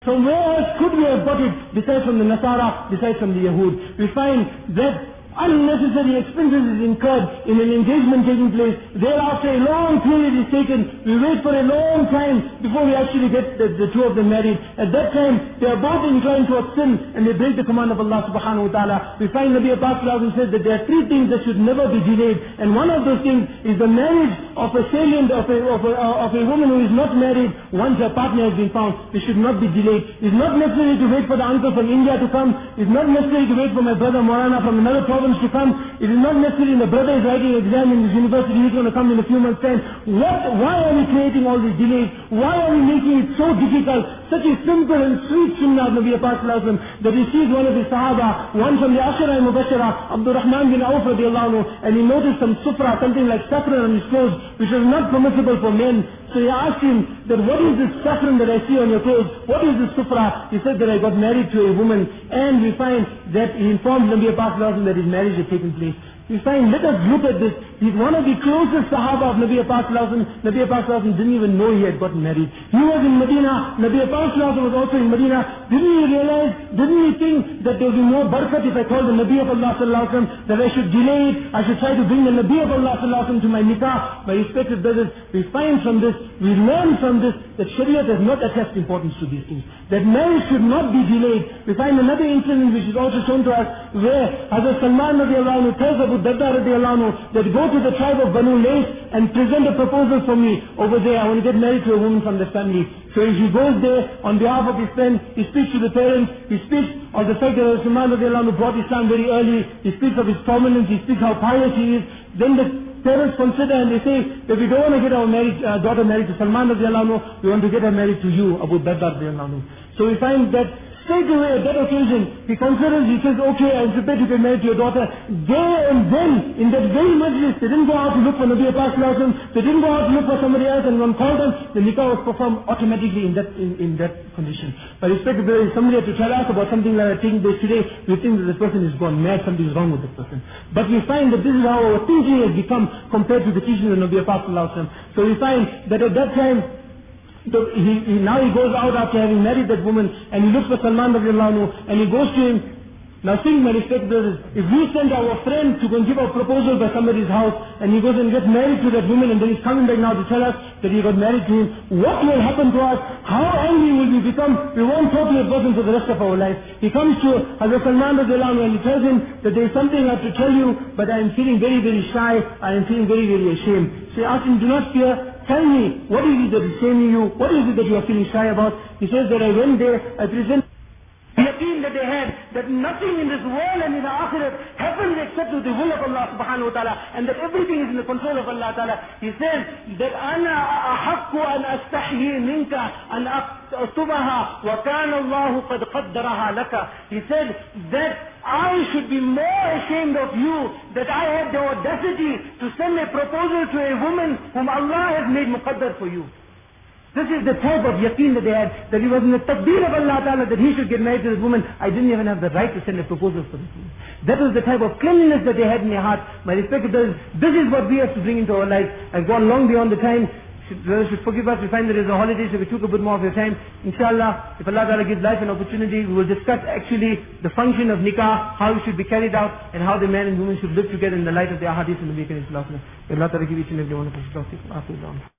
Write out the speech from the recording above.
From where else could we have got it besides from the Nasara, besides from the Yahud? We find that unnecessary expenses is incurred in an engagement taking place. Thereafter a long period is taken. We wait for a long time before we actually get the two of them married. At that time, they are both inclined towards sin and they break the command of Allah subhanahu wa ta'ala. We find Nabi Abbas said that there are three things that should never be delayed. And one of those things is the marriage of a salient, of a woman who is not married once her partner has been found. This should not be delayed. It's not necessary to wait for the uncle from India to come. It's not necessary to wait for my brother Moulana from another province to come. It is not necessary the brother is writing an exam in this university, he's going to come in a few months' time. Why are we creating all these delays? Why are we making it so difficult? Such a simple and sweet sunnah of Nabi Abbas that he sees one of his Sahaba, one from the Ashara Mubashara, Abdul Rahman bin Auf radiallahu anhu, and he noticed some sufra, something like saffron on his clothes, which was not permissible for men. So he asked him that, what is this saffron that I see on your clothes? What is this sufra? He said that I got married to a woman. And we find that he informed Nabi Abbas that his marriage had taken place. We find, let us look at this. He's one of the closest Sahaba of Nabi Abbas. Nabi Abbas didn't even know he had gotten married. He was in Medina. Nabi Abbas was also in Medina. Didn't he realize, didn't he think that there would be more barakat if I told the Nabi of Allah that I should delay it, I should try to bring the Nabi of Allah to my nikah? My respected brothers, we find from this, we learn from this that Shariah does not attach importance to these things. That marriage should not be delayed. We find another incident which is also shown to us where Hazrat Salam tells Abu Darda that go to the tribe of Banu Lays and present a proposal for me over there. I want to get married to a woman from the family. So he goes there on behalf of his friend, he speaks to the parents, he speaks of the fact that Suleman brought Islam very early, he speaks of his prominence, he speaks how pious he is. Then the parents consider and they say that we don't want to get our daughter married to Suleman, we want to get her married to you, Abu Darda. So we find that straight away at that occasion, he considers, he says, okay, I'm prepared to get married to your daughter. There and then, in that very majlis, they didn't go out to look for Nabi Abbas, they didn't go out to look for somebody else, and when called them, the nikah was performed automatically in that condition. But respected brothers, somebody had to tell us about something like that taking place today, we think that this person is gone mad, something is wrong with this person. But we find that this is how our thinking has become compared to the teaching of Nabi Abbas. So we find that at that time, now he goes out after having married that woman and he looks for Salman and he goes to him. Now think, my respected brothers, if we send our friend to go and give a proposal by somebody's house and he goes and gets married to that woman and then he's coming back now to tell us that he got married to him, what will happen to us? How angry will we become? We won't talk to that person for the rest of our life. He comes to Hazrat Salman and he tells him that there is something I have to tell you, but I am feeling very, very shy, I am feeling very, very ashamed. So he asks him, do not fear. Tell me, what is it that is shaming you? What is it that you are feeling shy about? He says that I went there, I present the yaqeen that they had, that nothing in this world and in the akhirat happens except with the will of Allah subhanahu wa ta'ala, and that everything is in the control of Allah ta'ala. He says that أَنَا أَحَقُّ أَنْ أَسْتَحْيِي مِنْكَ أَنْ أَكْتُبَهَا وَكَانَ اللَّهُ قَدْ قَدَّرَهَا لَكَ. He said that I should be more ashamed of you that I had the audacity to send a proposal to a woman whom Allah has made muqaddar for you. This is the type of yaqeen that they had, that it was in the taqdeer of Allah Ta'ala that he should get married to this woman. I didn't even have the right to send a proposal for this woman. That was the type of cleanliness that they had in their heart. My respected brothers, this is what we have to bring into our life. I've gone long beyond the time. Brothers should forgive us. We find that it's a holiday, so we took a bit more of your time. Inshallah, if Allah Ta'ala gives life and opportunity, we will discuss actually the function of nikah, how it should be carried out, and how the man and woman should live together in the light of the ahadith and the weekend. Allah Ta'ala give each and every one of us.